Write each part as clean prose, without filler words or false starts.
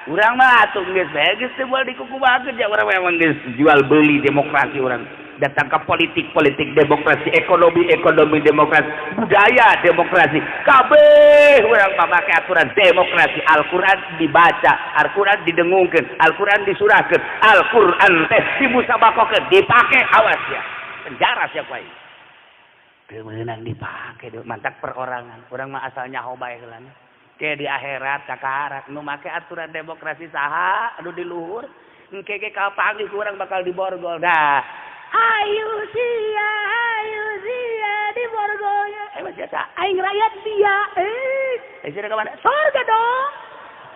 Urang mah atuh geus bae geus teu moal dikukumakeun ya urang memang geus jual beli demokrasi urang. Datang ke politik demokrasi, ekonomi demokrasi, budaya demokrasi. Kabeh urang mah make aturan demokrasi. Al-Qur'an dibaca, Al-Qur'an didengungkeun, Al-Qur'an disurahkeun, Al-Qur'an teh dimusabakokeun, dipake awas ya. Penjara siapa ieu? Teu meunang dipake mantak perorangan. Urang mah asal nyaho bae heula. Kayak di akhirat kakaharak nu make aturan demokrasi saha anu di luhur engke ge kapagi kurang bakal diborgol dah. Ayo sia di borgolnya. Biasa aing rakyat dia. Sira ka mana? Surga dong.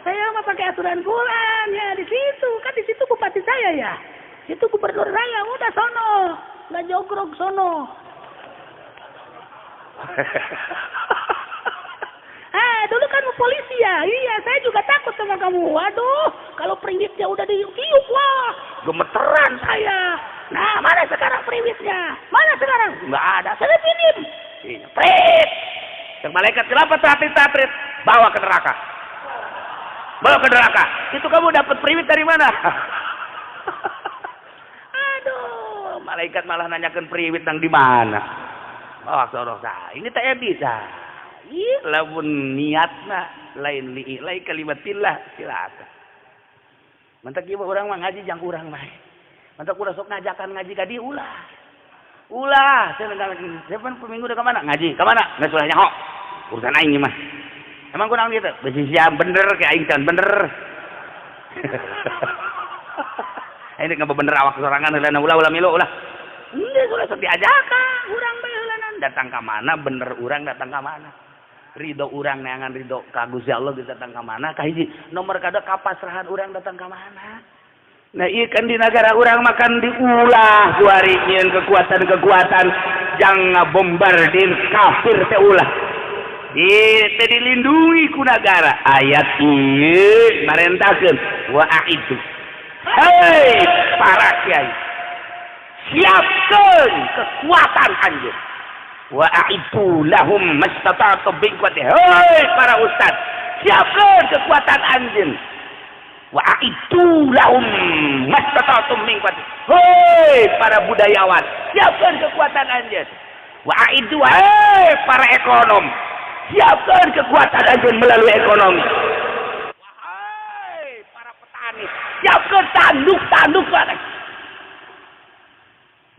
Saya mah pakai aturan Quran ya di situ. Kan di situ bupati saya ya. Situ gubernur saya udah sono. Enggak jogrok sono. Dulu kan polisi ya. Iya, saya juga takut sama kamu. Waduh, kalau priwitnya udah diiuk-iuk, wah, gemeteran saya. Nah, mana sekarang priwitnya? Mana sekarang? Nggak ada. Saya pinjam. Prit. Yang malaikat kenapa tatrit? Bawa ke neraka. Bawa ke neraka. Itu kamu dapat priwit dari mana? Aduh, malaikat malah nanyakan priwit nang di mana. Oh, saudara, ini tak bisa. Lamun niatna lain lain kalimatillah silakan. Mantak ieu urang mah ngaji jang urang mah. Mantak urang sok ngajakan ngaji ka dieu ulah. Saya minggu udah ka mana ngaji? Ka mana? Geus ulah nyaho. Urusan aing mah. Emang kurang gitu. Bisi sia bener ke aing can bener. Ini ngapa bener awak sorangan heula ulah milu ulah. Henteu ulah sok diajakan urang bae heulanan datang ka mana bener urang datang ka mana. Ridho urang neangan ridho ka Gusti Allah geus datang ka mana kahiji nomor kada kapasrahan urang datang ka mana. Nah ieu kan di negara urang makan diulah kuari nyieun kekuatan jang ngabombardir kafir teh ulah. Teh dilindungi ku negara. Ayat ieu marentakeun wa aidu. Hei para kiai. Siapkeun kekuatan anjeun. Wa aidu lahum mastata'tu min quwwati. Hei para ustaz, siapkeun kekuatan anjeun. Wa aidu lahum mastata'tu min quwwati. Hei para budayawan, siapkeun kekuatan anjeun. Wa aidu hei para ekonom, siapkeun kekuatan anjeun melalui ekonomi. Wahai para petani, siapkeun tanduk barang.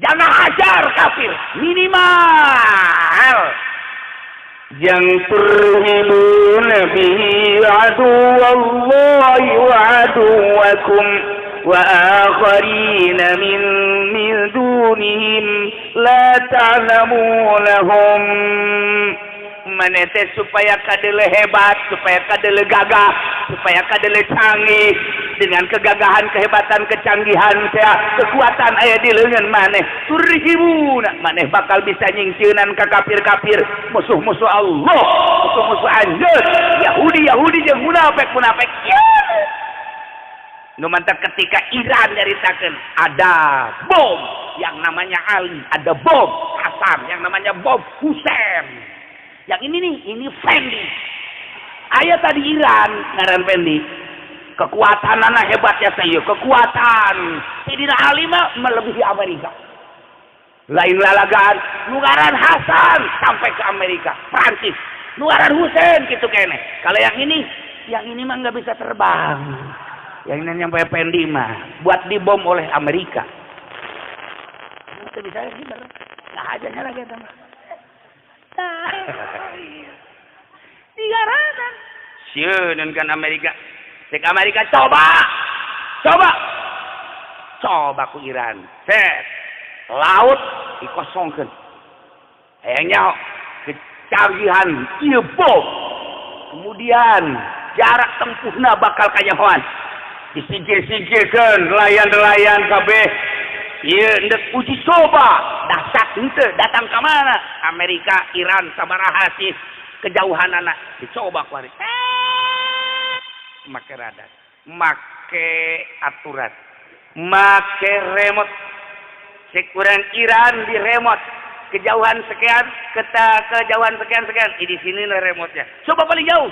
Jangan hajar kafir minimal. Yang turhibuna bihi aduwallahi wa aduwakum wa akharina min dunihim la ta'lamunahum. Manete supaya kadele hebat, supaya kadele gagah, supaya kadele canggih dengan kegagahan, kehebatan, kecanggihan, kekuatan aya di leungeun maneh. Turhibuna maneh bakal bisa nyingceunan ka kafir-kafir, musuh-musuh Allah, musuh-musuh anjeun, Yahudi jeung munafik. Nu mantap ketika Iran nyaritakeun ada bom yang namanya Ali, ada bom Hasan yang namanya bom Hussein. Yang ini nih, ini Fendi. Ayat tadi Iran, ngaran Fendi. Kekuatan anak hebatnya saya, kekuatan. Sayyidina Ali mah melebihi Amerika. Lain lalagaan, nugaran Hasan sampai ke Amerika, Prancis. Nugaran Hussein gitu kene. Kalau yang ini mah nggak bisa terbang. Yang ini nyampe Fendi mah buat dibom oleh Amerika. Itu bisa bener. Nggak hajanya lagi teman. Digaranan sieun kan Amerika. Cek Amerika coba ku Iran. Set laut dikosongkeun. Hayangnya kecanggihan ieu bom. Kemudian jarak tempuhna bakal kanyahoan. Disingkir-singkirkeun nelayan-nelayan kabeh. Ieu ndek uji coba. Dahsyat henteu datang ka mana? Amerika, Iran, sabaraha sih kejauhan anak dicoba kuari. Make radar, make aturan, make remote. Cek urang Iran di remote kejauhan sekian, kejauhan sekian. Di sini remote-nya. Coba paling jauh.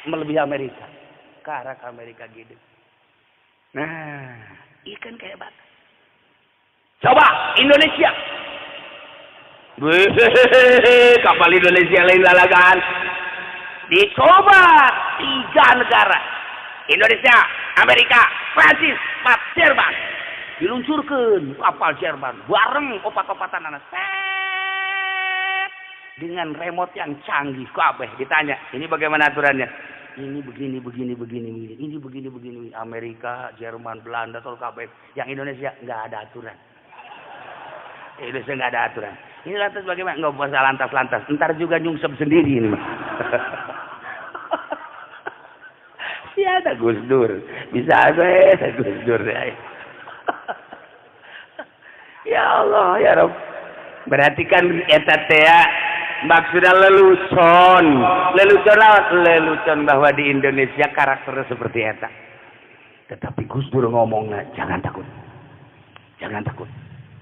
Melebihi Amerika. karak Amerika gitu. Nah, ikan kayak bata. Coba Indonesia. Kapal Indonesia lain lalagaan. Dicoba 3 negara. Indonesia, Amerika, Prancis, Jerman. Diluncurkan kapal Jerman bareng opat-opatan anak. Dengan remote yang canggih. Kabeh ditanya, ini bagaimana aturannya? Ini begini. Ini begini. Amerika, Jerman, Belanda, tol kabeh. Yang Indonesia nggak ada aturan. Indonesia nggak ada aturan. Ini lantas bagaimana? Nggak usah lantas. Ntar juga nyungsep sendiri ini mah. Ya ada Gus Dur. Bisa ada Gus Dur. Ya Allah, ya Rabb. Berarti kan eta teh maksudnya lelucon bahwa di Indonesia karakternya seperti eta. Tetapi Gus Dur ngomongnya jangan takut.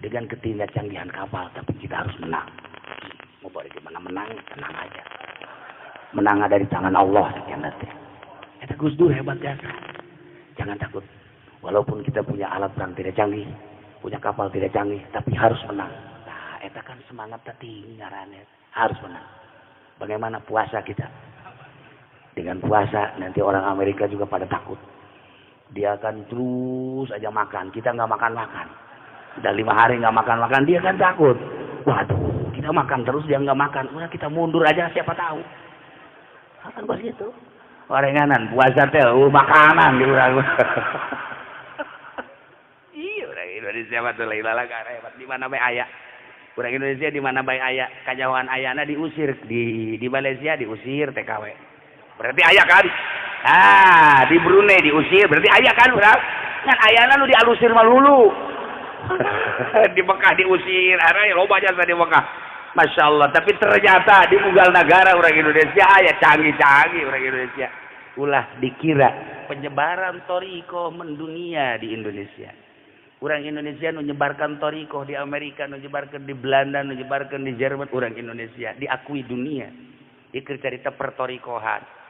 Dengan ketidakcanggihan kapal, tapi kita harus menang. Mau boleh gimana menang, tenang aja. Menang dari tangan Allah sekian nanti. Eta Gus Dur hebat ya. Jangan takut. Walaupun kita punya alat perang tidak canggih, punya kapal tidak canggih, tapi harus menang. Nah, eta kan semangat tinggi ngarannya. Harus menang. Bagaimana puasa kita? Dengan puasa nanti orang Amerika juga pada takut. Dia akan terus aja makan. Kita nggak makan. Udah 5 hari nggak makan, dia kan takut. Waduh, kita makan terus dia nggak makan. Udah kita mundur aja, siapa tahu. Kan begitu. Orenganan puasa teh, makanan gitu. Iya, orang Indonesia betul lala hebat. Di mana bae aya. Orang Indonesia di mana bae aya, kajauhan ayana diusir di Malaysia diusir TKW. Berarti aya kan? Di Brunei diusir, berarti aya kan urang? Kan ayana nu dialusir malulu. Di Mekah diusir, ada loba jasa di Mekah. Masya Allah, tapi ternyata di unggal negara orang Indonesia ya canggih-canggih orang Indonesia. Ulah dikira penyebaran toriko mendunia di Indonesia. Orang Indonesia menyebarkan toriko di Amerika, menyebarkan di Belanda, menyebarkan di Jerman. Orang Indonesia diakui dunia. Itu cerita pertorikohan.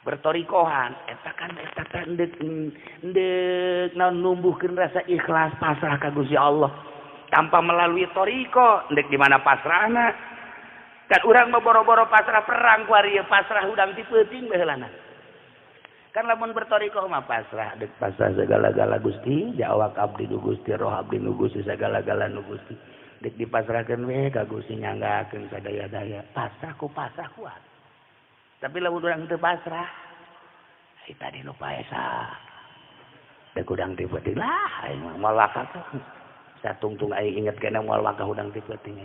Bertorikohan, eta kan dek numbuhkeun rasa ikhlas pasrah ka Gusti Allah. Tanpa melalui toriko, dek di mana pasrahna. Kan urang mah boro-boro pasrah perang ku ari pasrah udang ti peuting baheulana. Kan lamun bertoriko mah pasrah, dek pasrah segala-gala Gusti, jawab abdi nu Gusti, roh abdi nu Gusti, segala-gala nu Gusti. Dek dipasrahkeun we ka Gusti nyanggakeun sadaya-daya. Pasrah ku. Tapi lamun urang teu pasrah, kita di nu paesa. Dek udang ti peuting lah, aing moal wakah tuh. Satungtung aing inget kena moal wakah udang ti peuting.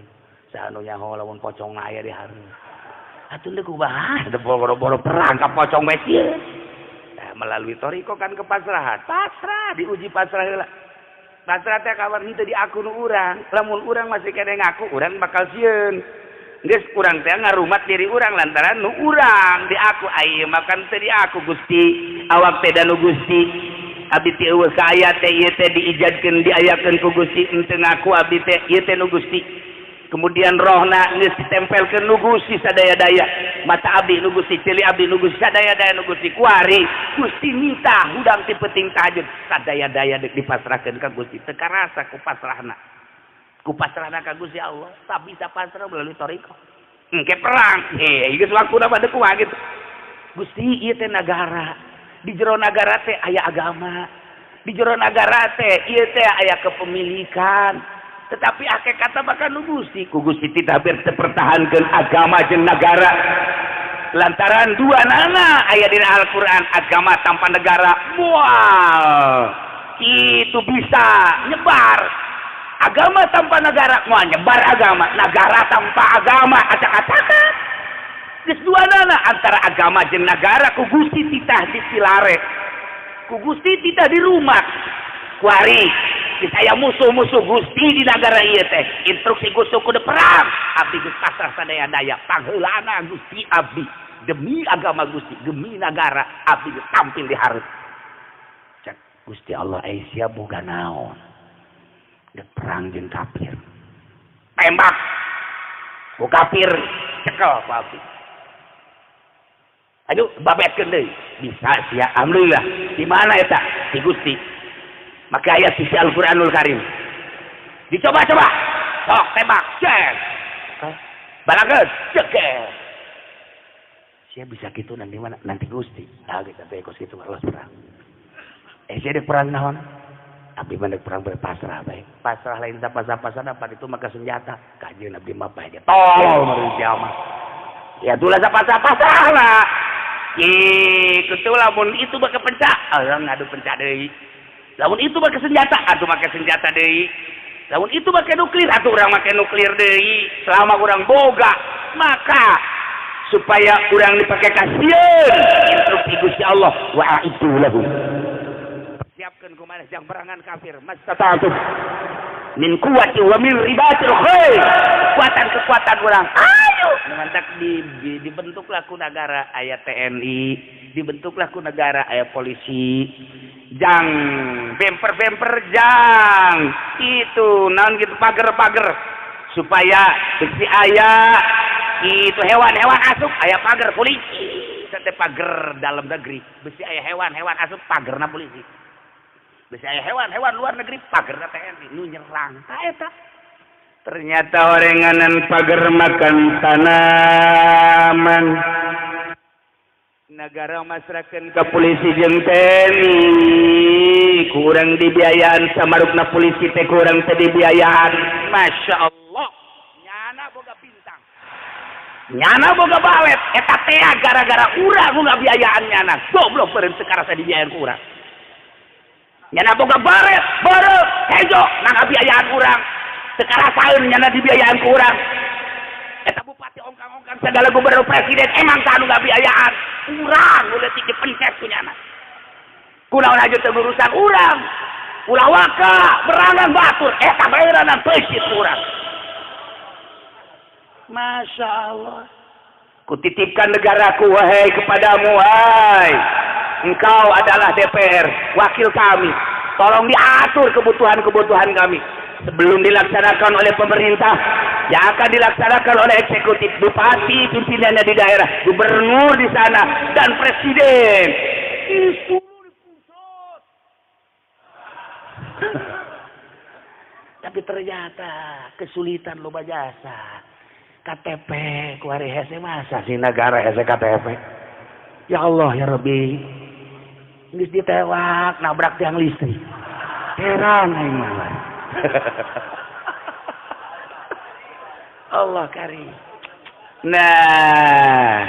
Saanu nyaho lamun pocong aya di hareup. Atuh deuk kumaha? Teu boro-boro perang ka pocong we sieun. Nah, melalui toriko kan kepasrahan. Pasrah, diuji pasrah heula. Pasrah teh kawan henteu diaku nu urang. Lamun urang masih kene ngaku, urang bakal sieun. Geus urang teh ngarumat diri urang lantaran nu urang diaku aya makan teh diaku Gusti awak teh danu Gusti abdi teh eueuh ka aya teh ieu teh diijadkeun diayakeun ku Gusti henteu ngaku abdi teh ieu teh nu Gusti kemudian rohna geus ditempelkeun nu Gusti sadaya-daya mata abdi nu Gusti cili abdi nu Gusti sadaya-daya nu Gusti kuari Gusti minta hudang ti peuting tahajud sadaya-daya deuk dipasrahkeun ka Gusti teu karasa ku pasrahna ku pasrahna ka Gusti Allah tak bisa pasrah melalui toriko engke perang geus waktuna bade kumaha gitu Gusti ieu teh nagara di jero nagara teh aya agama di jero nagara teh ieu teh aya kepemilikan tetapi hakikatna bakal nu Gusti ku Gusti titah berpertahankeun agama jeung nagara lantaran dua nana aya dina Al-Qur'an agama tanpa negara moal itu bisa nyebar agama tanpa negara mau nyebar agama negara tanpa agama acak-acakan geus duanana antara agama jeung negara ku Gusti titah disilare ku Gusti titah di rumah kuari geus aya musuh-musuh Gusti di negara ieu teh instruksi Gusti kudu perang abdi geus pasrah sadaya-daya pangheulana Gusti abdi demi agama Gusti demi negara abdi geus tampil di hareup cek Gusti Allah sia boga naon dek perang jeung kafir tembak ku kafir cekel ku abdi Aduh, babetkeun deui. Bisa sia, alhamdulillah. Di mana eta? Di Gusti. Maka ayat sisi Al-Qur'anul Karim. Dicoba-coba. Sok tembak, cek. Balageun, ceker. Sia bisa gitu nanti mana? Nanti Gusti. Ah, kita teh kos kitu los perang. Sia dek perang naon? Abdi mah perang berpasrah bae. Pasrah lain sapa-sapa dapat itu maka senjata. Kajeun abdi mah bae dia. Tolol manusia mah. Ya tulah sapa-sapa salah. Kitu lamun itu mah kepencak, orang ngadu pencak deui. Lamun itu mah senjata, atuh make senjata deui. Lamun itu make nuklir, atuh urang make nuklir deui. Selama urang boga, maka supaya urang dipake kasieun instruksi Gusti Allah wa aitu lahum. Siapkan kumaha jang perangan kafir mastata'tum min quwwati wa min ribatil khair. Kekuatan urang ayo mantak dibentuklah ku negara aya TNI, dibentuklah ku negara aya polisi, jang bemper jang itu naon gitu pager supaya besi aya itu hewan-hewan asup aya pager polisi teh pager dalam negeri besi aya hewan-hewan asup pagerna polisi. Bisa hewan-hewan luar negeri pagerna TNI nu nyerang eta. Ternyata orenganan pager makan tanaman. Negara masrakeun ka polisi jeung TNI, kurang dibiayaan samarukna polisi teh kurang teh dibiayaan. Masya Allah, nyana boga bintang. Nyana boga balet, eta teh gara-gara urang nu biayaan nyana. Goblok beureum sekarasa dibiayaan ku urang. Nyana boga baret, hejo nang biayaan urang. Sekarasaeun nyana dibiayaan ku urang. Eta bupati ongkang-ongkang segala gubernur presiden emang kanu biayaan. Urang udah tiki pencet ku nyana. Kunaon aja teu urusan urang. Ulah waka berangan batur eta baeuranan peusit urang. Masya Allah. Kutitipkan negaraku wahai kepadamu wahai. Engkau adalah DPR, wakil kami. Tolong diatur kebutuhan-kebutuhan kami. Sebelum dilaksanakan oleh pemerintah, yang akan dilaksanakan oleh eksekutif, bupati, pimpinannya di daerah, gubernur di sana, dan presiden. Itu di pusat. Tapi ternyata kesulitan loba jasa. KTP, kuari hese masa si negara hese KTP. Ya Allah ya Rabbi. Geus ditewak nabrak tiang listrik. Heran aing mah. Allah karim. Nah,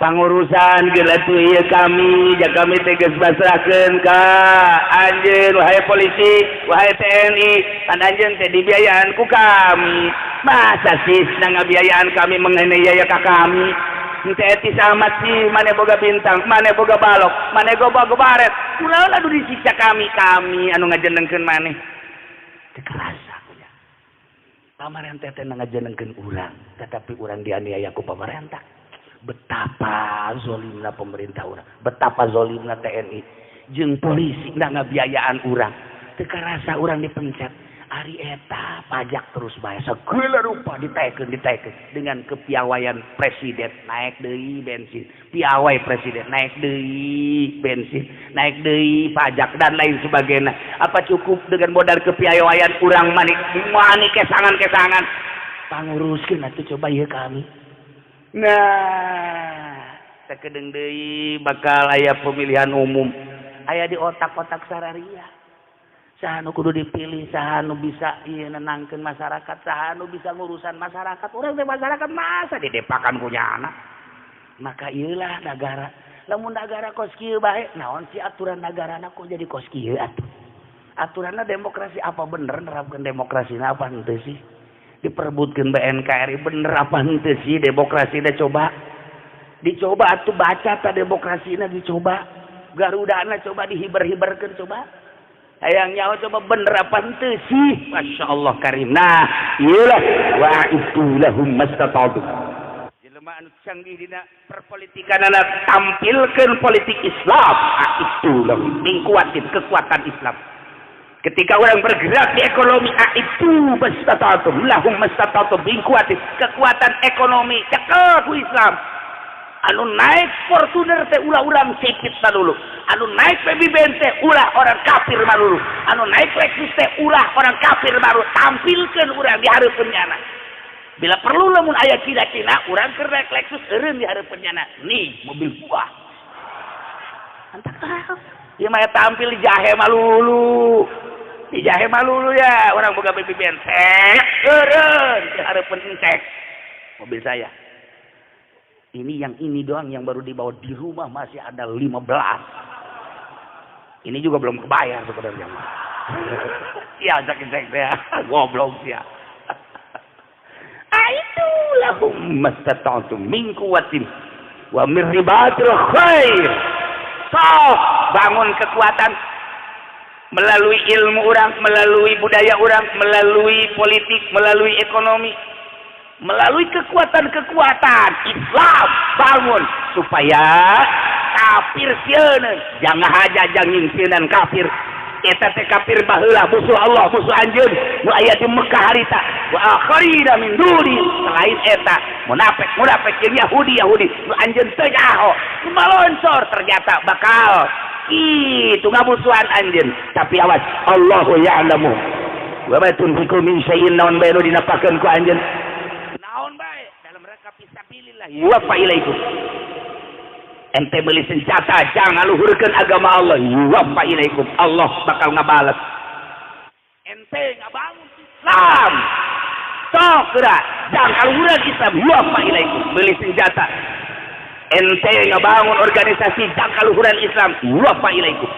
pangurusan geuleuh ieu kami, jak kami teh geus pasrahkeun ka anjeun wahai polisi, wahai TNI, kan anjeun teh dibiayaan ku kami. Masa sih ngabiayaan kami menganiaya ka kami? Ente eti sama sih, mana boga bintang, mana boga balok, mana boga baret. Ulah adu disiksa kami anu ngajenengkeun maneh. Teu kerasa punya. Pamarentah teh ngajenengkeun urang, tetapi urang dianiaya ku pamarentah. Betapa zolimna pemerintah urang, betapa zolimna TNI jeung polisi ngabiayaan urang. Teu kerasa urang dipencet. Ari eta pajak terus bae segala rupa ditaikeun dengan kepiawaian presiden naik deui bensin, piawai presiden naik deui bensin, naik deui pajak dan lain sebagainya. Apa cukup dengan modal kepiawaian urang mani kesangan panguruskeun atuh coba ieu kami. Nah, sakedeung deui bakal aya pemilihan umum. Aya di otak-otak sararia. Sahanu kudu dipilih, sahanu bisa nenangkeun masyarakat, sahanu bisa ngurusan masyarakat. Urang teh masyarakat masa didepakan ku nyana. Maka ieulah negara. Lamun negara kos kieu bae, naon si aturan nagarana kok jadi kos kieu atuh. Aturanna demokrasi apa bener nerapkeun demokrasina apa henteu sih? Diperebutkeun BNKRI bener apa henteu sih demokrasina coba? Dicoba atuh baca ta demokrasina dicoba. Garudana coba dihiber-hiberkeun coba. Hayang nyawa coba bener apa henteu sih? Masya Allah karim. Nah, ieulah wa itu lahum mastata'tum. Jelema anu canggih dina perpolitikanana tampilkeun politik Islam. Itu lahum mingkuatin kekuatan Islam. Ketika orang bergerak di ekonomi, itu mastata'tum lahum mastata'tum mingkuatin kekuatan ekonomi cekel ku Islam. anu naik Fortuner teh ulah urang cekit dulu, anu naik PBBN teh ulah orang kafir marulu, anu naik Lexus teh ulah orang kafir marulu. Tampilkeun urang di hareupeunnyana. Bila perlu lamun aya cina-cina urang keur naik Lexus eureun di hareupeunnyana. Nih mobil buah. Antak tahu. Ieu mah tampil di jahe malulu. Di jahe malulu ya, orang boga BBM cek eureun di hareupeun cek mobil saya. Ini yang ini doang yang baru dibawa, di rumah masih ada 15. Ini juga belum kebayar sebenarnya. Ya cek ya, goblok ya. Itu lahum mastata'tum min quwwatin wa min ribatil khair. Sok bangun kekuatan melalui ilmu orang, melalui budaya orang, melalui politik, melalui ekonomi, melalui kekuatan-kekuatan Islam bangun supaya kafir sieun jangan aja jangan sieun kafir. Eta teh kafir baheula musuh Allah, musuh anjeun nu aya di Mekah harita. Wa akharina min duni selain eta munafik jeung Yahudi nu anjeun teu nyaho. Maloncor ternyata bakal itu ngamusuhan anjeun. Tapi awas, Allahu ya'lamu wa ma tunfiqu min syai'in naon bae nu dinapakeun ku anjeun. Naon bae dalam rangka fisabilillah yuwaffa ilaikum. Ente beli senjata jangan luhurkeun agama Allah, yuwaffa ilaikum. Allah bakal ngabalas. Ente ngabangun Islam. Sok geura jangan luhurkeun Islam, yuwaffa ilaikum. Beli senjata. Ente ngabangun organisasi jangan luhuran Islam, yuwaffa ilaikum.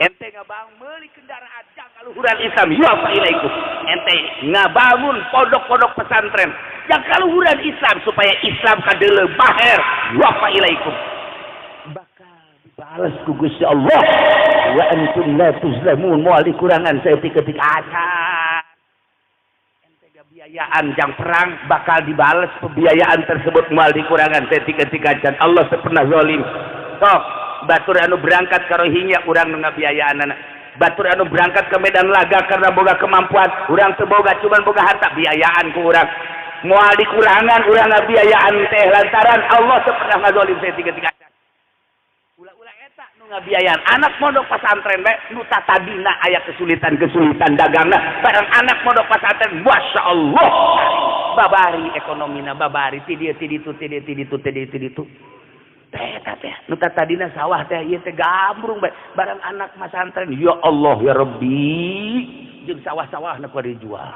Ente ngabangun meuli kendaraan jangan luhuran Islam, yuwaffa ilaikum. Ente ngabangun pondok-pondok pesantren jangan luhuran Islam supaya Islam kadeuleu baher, yuwaffa ilaikum. Bakal dibalas ku Gusti Allah. Wa antum la tuzlamun, moal dikurangan saya ketika acan. Ente biayaan jang perang bakal dibalas pembiayaan tersebut moal dikurangan saya ketika acan. Allah teu pernah zalim. Sok batur anu berangkat ka Rohingya urang nu ngabiayaanana. Batur anu berangkat ke Medan Laga karena boga kemampuan, urang teu boga cuman boga harta, biayaan ku urang. Moal dikurangan urang ngabiayaan teh lantaran Allah teu pernah ngazalim saya ketika acan. Ulah-ulah eta nu ngabiayaan anak mondok pesantren bae nu tatadina aya kesulitan dagangna barang anak mondok pesantren masyaallah babari ekonomina babari ti dieu ti ditu eta teh nu tatadina sawah teh ieu teh gambrung bae barang anak pesantren ya Allah ya Rabbi jeung sawah-sawahna kudu dijual.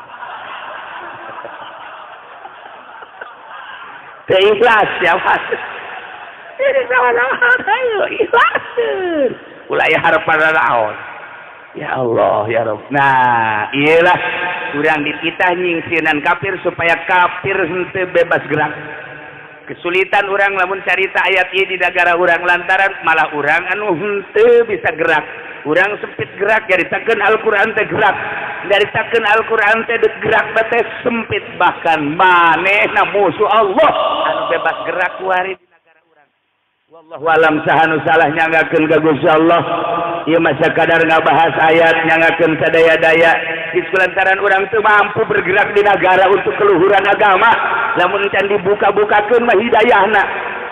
Teu ikhlas ya Mas. Ini sama-sama ayo ikhlasin. Ulah ya harapan naon. Ya Allah ya Rabb. Nah, iyalah urang dititah nyingsieunan kafir supaya kafir henteu bebas gerak. Kesulitan urang lamun carita ayat ieu di negara urang lantaran malah urang anu henteu bisa gerak. Urang sempit gerak nyaritakeun Al-Qur'an teh gerak. Nyaritakeun Al-Qur'an teh gerak teh sempit bahkan manehna musuh Allah anu bebas gerak kuari. Wallahu alam sahanu salah nyangakeun ka Gusti Allah. Ieu mah sakadar ngabahas ayat nyangakeun sadaya-daya lantaran urang teu mampu bergerak di negara untuk keluhuran agama. Lamun can dibuka-bukakeun mah hidayahna.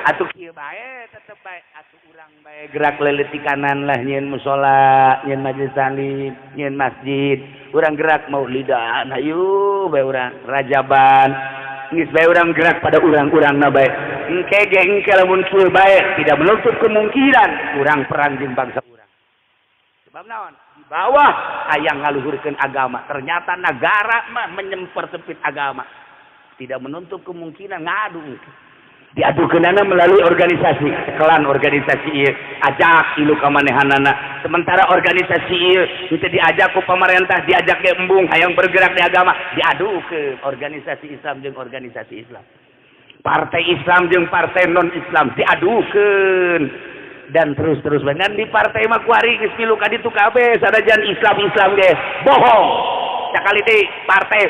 Atuh kieu bae tetep bae atuh urang bae gerak leuleut kanan lah nyieun mushola, nyieun majelis taklim, nyieun masjid. Urang gerak maulidan hayu bae urang rajaban. Geus bae urang gerak pada urang-urangna bae. Engke lamun kieu bae tidak menutup kemungkinan urang perang jeung bangsa urang. Sebab naon? Di bawah hayang ngaluhurkeun agama. Ternyata negara mah menyempersempit agama. Tidak menutup kemungkinan ngadu. Diadukeunana melalui organisasi, kelan organisasi ieu ajak ilu ka manehanana. Sementara organisasi ieu teu diajak ku pamarentah, diajak ge embung hayang bergerak di agama, diadukeun organisasi Islam jeung organisasi Islam. Partai Islam jeung partai non Islam diadukeun dan terus dengan di partai mah kuari geus milu ka ditu kabeh sanajan Islam ge bohong. Sakali teh partai